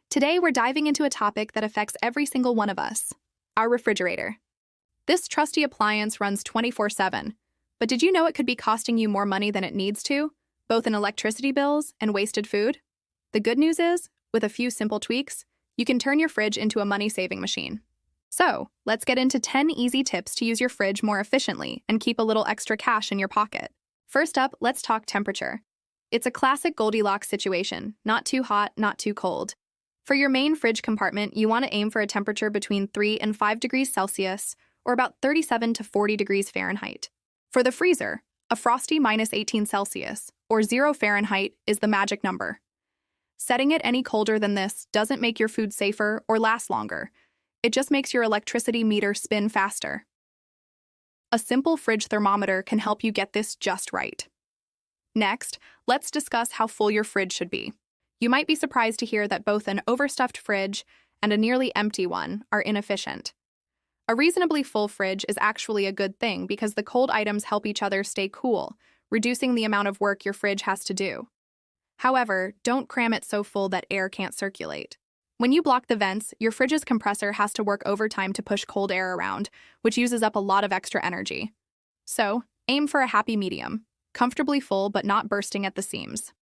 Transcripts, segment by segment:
Today, we're diving into a topic that affects every single one of us: our refrigerator. This trusty appliance runs 24/7, but did you know it could be costing you more money than it needs to, both in electricity bills and wasted food? The good news is, with a few simple tweaks, you can turn your fridge into a money-saving machine. So, let's get into 10 easy tips to use your fridge more efficiently and keep a little extra cash in your pocket. First up, let's talk temperature. It's a classic Goldilocks situation: not too hot, not too cold. For your main fridge compartment, you want to aim for a temperature between 3 and 5 degrees Celsius, or about 37 to 40 degrees Fahrenheit. For the freezer, a frosty -18 Celsius, or 0 Fahrenheit, is the magic number. Setting it any colder than this doesn't make your food safer or last longer. It just makes your electricity meter spin faster. A simple fridge thermometer can help you get this just right. Next, let's discuss how full your fridge should be. You might be surprised to hear that both an overstuffed fridge and a nearly empty one are inefficient. A reasonably full fridge is actually a good thing because the cold items help each other stay cool, reducing the amount of work your fridge has to do. However, don't cram it so full that air can't circulate. When you block the vents, your fridge's compressor has to work overtime to push cold air around, which uses up a lot of extra energy. So, aim for a happy medium, comfortably full but not bursting at the seams.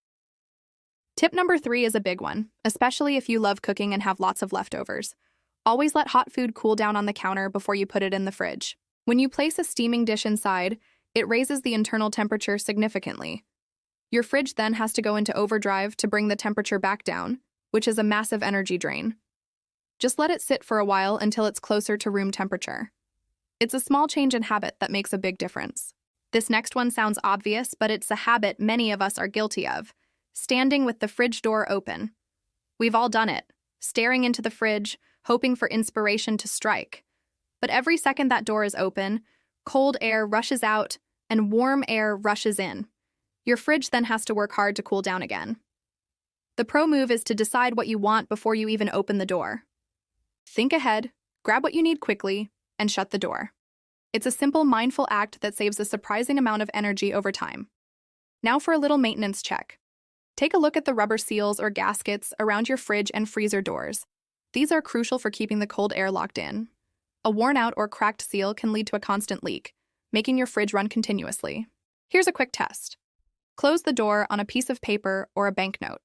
Tip number 3 is a big one, especially if you love cooking and have lots of leftovers. Always let hot food cool down on the counter before you put it in the fridge. When you place a steaming dish inside, it raises the internal temperature significantly. Your fridge then has to go into overdrive to bring the temperature back down, which is a massive energy drain. Just let it sit for a while until it's closer to room temperature. It's a small change in habit that makes a big difference. This next one sounds obvious, but it's a habit many of us are guilty of: standing with the fridge door open. We've all done it, staring into the fridge, hoping for inspiration to strike. But every second that door is open, cold air rushes out and warm air rushes in. Your fridge then has to work hard to cool down again. The pro move is to decide what you want before you even open the door. Think ahead, grab what you need quickly, and shut the door. It's a simple, mindful act that saves a surprising amount of energy over time. Now for a little maintenance check. Take a look at the rubber seals or gaskets around your fridge and freezer doors. These are crucial for keeping the cold air locked in. A worn-out or cracked seal can lead to a constant leak, making your fridge run continuously. Here's a quick test. Close the door on a piece of paper or a banknote.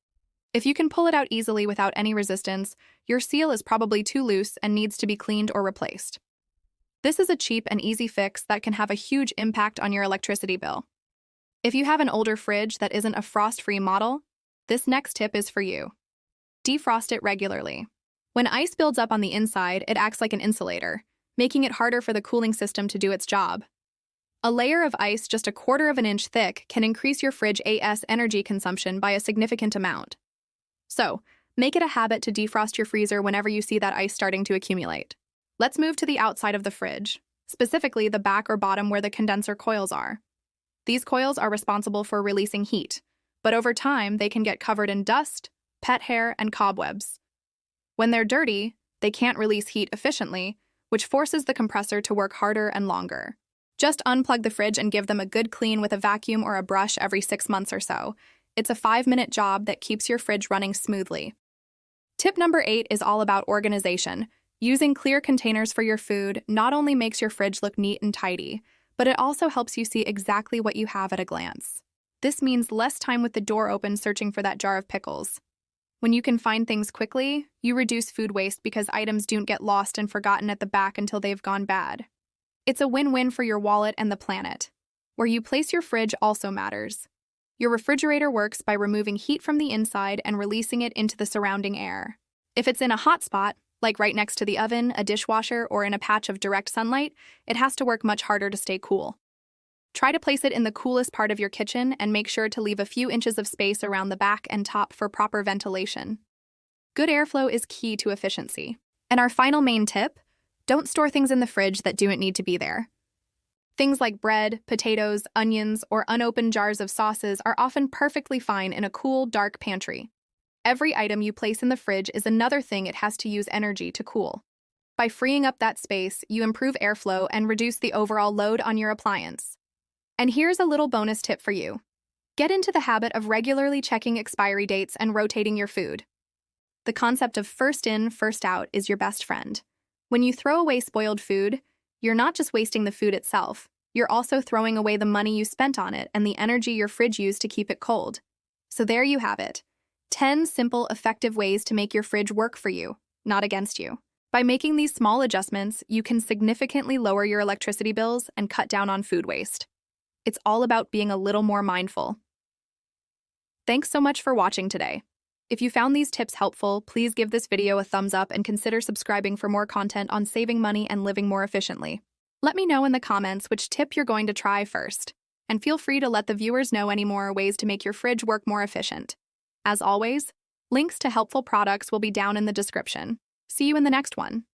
If you can pull it out easily without any resistance, your seal is probably too loose and needs to be cleaned or replaced. This is a cheap and easy fix that can have a huge impact on your electricity bill. If you have an older fridge that isn't a frost-free model, this next tip is for you. Defrost it regularly. When ice builds up on the inside, it acts like an insulator, making it harder for the cooling system to do its job. A layer of ice just 1/4 of an inch thick can increase your fridge's energy consumption by a significant amount. So, make it a habit to defrost your freezer whenever you see that ice starting to accumulate. Let's move to the outside of the fridge, specifically the back or bottom where the condenser coils are. These coils are responsible for releasing heat, but over time they can get covered in dust, pet hair, and cobwebs. When they're dirty, they can't release heat efficiently, which forces the compressor to work harder and longer. Just unplug the fridge and give them a good clean with a vacuum or a brush every 6 months or so. It's a 5-minute job that keeps your fridge running smoothly. Tip number 8 is all about organization. Using clear containers for your food not only makes your fridge look neat and tidy, but it also helps you see exactly what you have at a glance. This means less time with the door open searching for that jar of pickles. When you can find things quickly, you reduce food waste because items don't get lost and forgotten at the back until they've gone bad. It's a win-win for your wallet and the planet. Where you place your fridge also matters. Your refrigerator works by removing heat from the inside and releasing it into the surrounding air. If it's in a hot spot, like right next to the oven, a dishwasher, or in a patch of direct sunlight, it has to work much harder to stay cool. Try to place it in the coolest part of your kitchen and make sure to leave a few inches of space around the back and top for proper ventilation. Good airflow is key to efficiency. And our final main tip: don't store things in the fridge that don't need to be there. Things like bread, potatoes, onions, or unopened jars of sauces are often perfectly fine in a cool, dark pantry. Every item you place in the fridge is another thing it has to use energy to cool. By freeing up that space, you improve airflow and reduce the overall load on your appliance. And here's a little bonus tip for you. Get into the habit of regularly checking expiry dates and rotating your food. The concept of first in, first out is your best friend. When you throw away spoiled food, you're not just wasting the food itself, you're also throwing away the money you spent on it and the energy your fridge used to keep it cold. So there you have it. 10 simple, effective ways to make your fridge work for you, not against you. By making these small adjustments, you can significantly lower your electricity bills and cut down on food waste. It's all about being a little more mindful. Thanks so much for watching today. If you found these tips helpful, please give this video a thumbs up and consider subscribing for more content on saving money and living more efficiently. Let me know in the comments which tip you're going to try first, and feel free to let the viewers know any more ways to make your fridge work more efficient. As always, links to helpful products will be down in the description. See you in the next one.